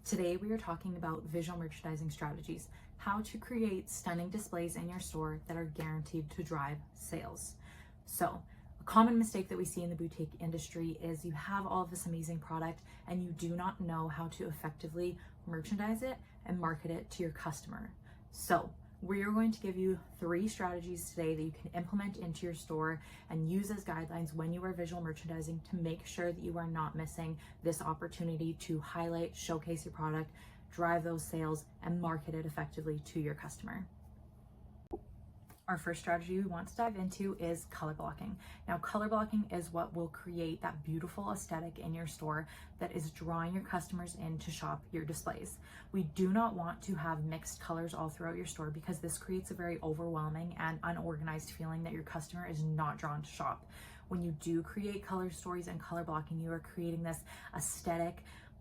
Today we are talking about visual merchandising strategies, how to create stunning displays in your store that are guaranteed to drive sales. So, a common mistake that we see in the boutique industry is you have all of this amazing product and you do not know how to effectively merchandise it and market it to your customer. So, we are going to give you 3 strategies today that you can implement into your store and use as guidelines when you are visual merchandising to make sure that you are not missing this opportunity to highlight, showcase your product, drive those sales, and market it effectively to your customer. Our first strategy we want to dive into is color blocking. Now, color blocking is what will create that beautiful aesthetic in your store that is drawing your customers in to shop your displays. We do not want to have mixed colors all throughout your store because this creates a very overwhelming and unorganized feeling that your customer is not drawn to shop. When you do create color stories and color blocking, you are creating this aesthetic,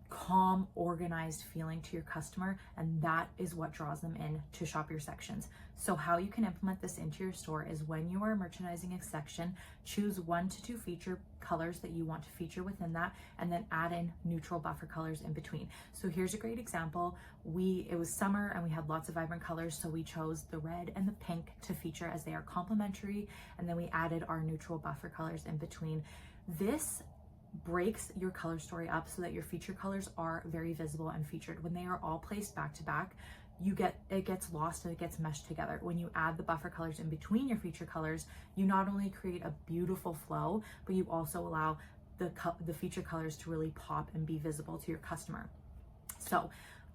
calm, organized feeling to your customer, and that is what draws them in to shop your sections. So how you can implement this into your store is when you are merchandising a section, choose 1 to 2 feature colors that you want to feature within that, and then add in neutral buffer colors in between. So here's a great example. It was summer and we had lots of vibrant colors, so we chose the red and the pink to feature as they are complementary, and then we added our neutral buffer colors in between. This breaks your color story up so that your feature colors are very visible and featured. When they are all placed back to back, it gets lost and it gets meshed together. When you add the buffer colors in between your feature colors, you not only create a beautiful flow, but you also allow the feature colors to really pop and be visible to your customer. So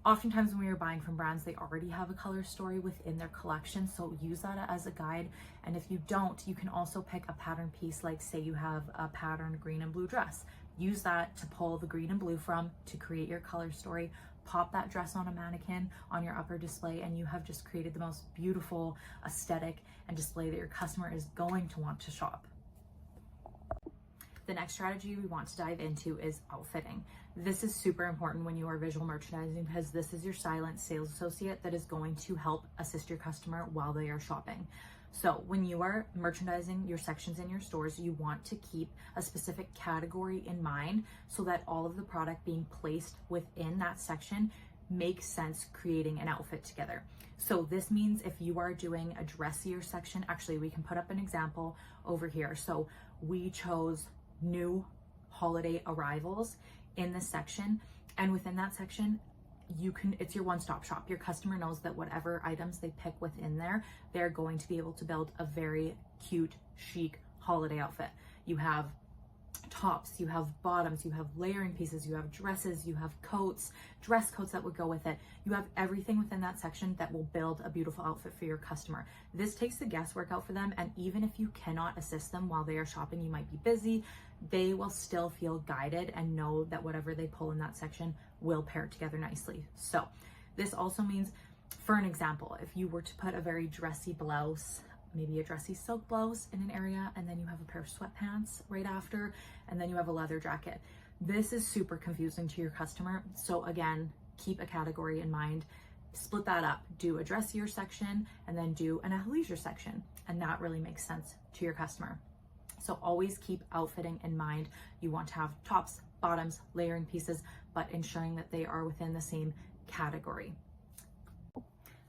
oftentimes when you're buying from brands, they already have a color story within their collection, so use that as a guide. And if you don't, you can also pick a pattern piece, like say you have a patterned green and blue dress. Use that to pull the green and blue from to create your color story. Pop that dress on a mannequin on your upper display, and you have just created the most beautiful aesthetic and display that your customer is going to want to shop. The next strategy we want to dive into is outfitting. This is super important when you are visual merchandising because this is your silent sales associate that is going to help assist your customer while they are shopping. So when you are merchandising your sections in your stores, you want to keep a specific category in mind so that all of the product being placed within that section makes sense, creating an outfit together. So this means if you are doing a dressier section, actually we can put up an example over here. So we chose new holiday arrivals in this section, and within that section it's your one-stop shop. Your customer knows that whatever items they pick within there, they're going to be able to build a very cute, chic holiday outfit. You have tops, you have bottoms, you have layering pieces, you have dresses, you have coats, dress coats that would go with it. You have everything within that section that will build a beautiful outfit for your customer. This takes the guesswork out for them, and even if you cannot assist them while they are shopping, you might be busy, they will still feel guided and know that whatever they pull in that section will pair together nicely. So this also means, for an example, if you were to put a very dressy blouse, maybe a dressy silk blouse in an area, and then you have a pair of sweatpants right after, and then you have a leather jacket. This is super confusing to your customer. So again, keep a category in mind, split that up, do a dressier section, and then do an athleisure section. And that really makes sense to your customer. So always keep outfitting in mind. You want to have tops, bottoms, layering pieces, but ensuring that they are within the same category.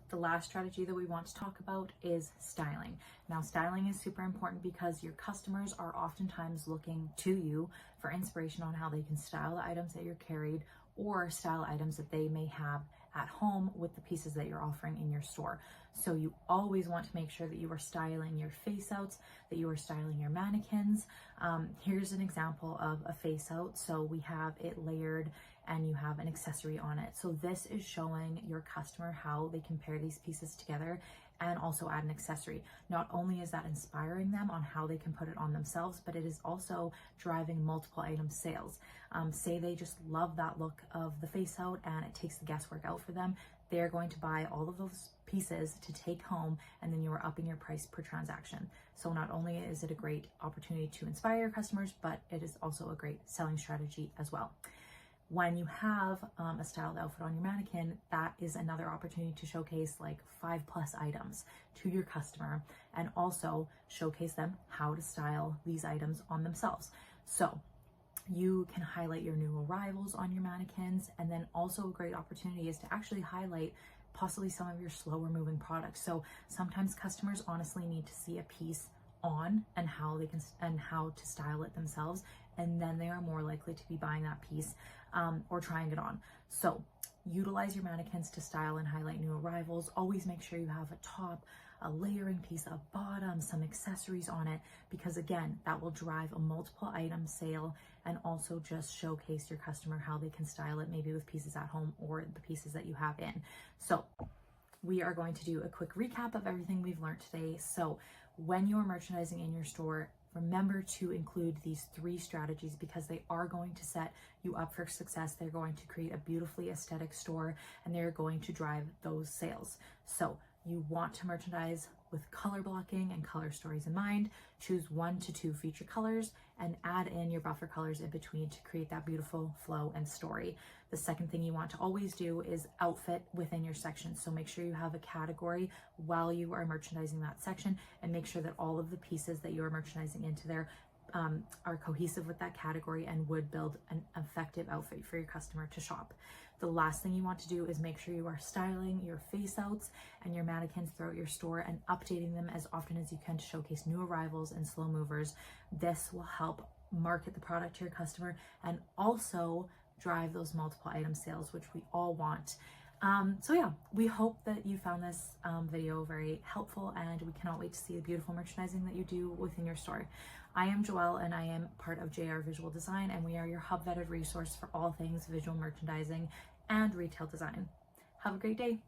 The last strategy that we want to talk about is styling. Now, styling is super important because your customers are oftentimes looking to you for inspiration on how they can style the items that you're carried or style items that they may have at home with the pieces that you're offering in your store. So you always want to make sure that you are styling your face outs, that you are styling your mannequins. Here's an example of a face out. So we have it layered and you have an accessory on it. So this is showing your customer how they can pair these pieces together and also add an accessory. Not only is that inspiring them on how they can put it on themselves, but it is also driving multiple item sales. Say they just love that look of the face out and it takes the guesswork out for them. They're going to buy all of those pieces to take home, and then you are upping your price per transaction. So not only is it a great opportunity to inspire your customers, but it is also a great selling strategy as well. When you have a styled outfit on your mannequin, that is another opportunity to showcase like 5+ items to your customer and also showcase them how to style these items on themselves. So You can highlight your new arrivals on your mannequins, and then also a great opportunity is to actually highlight possibly some of your slower moving products. So sometimes customers honestly need to see a piece on and how to style it themselves, and then they are more likely to be buying that piece or trying it on. So utilize your mannequins to style and highlight new arrivals. Always make sure you have a top, a layering piece, a bottom, some accessories on it, because again, that will drive a multiple item sale and also just showcase your customer how they can style it, maybe with pieces at home or the pieces that you have in. So we are going to do a quick recap of everything we've learned today. So when you're merchandising in your store, remember to include these 3 strategies because they are going to set you up for success. They're going to create a beautifully aesthetic store and they're going to drive those sales. So you want to merchandise with color blocking and color stories in mind. Choose 1 to 2 feature colors and add in your buffer colors in between to create that beautiful flow and story. The second thing you want to always do is outfit within your section. So make sure you have a category while you are merchandising that section, and make sure that all of the pieces that you are merchandising into there are cohesive with that category and would build an effective outfit for your customer to shop. The last thing you want to do is make sure you are styling your face outs and your mannequins throughout your store and updating them as often as you can to showcase new arrivals and slow movers. This will help market the product to your customer and also drive those multiple item sales, which we all want. So yeah, we hope that you found this video very helpful, and we cannot wait to see the beautiful merchandising that you do within your store. I am Joelle and I am part of JR Visual Design, and we are your hub vetted resource for all things visual merchandising and retail design. Have a great day.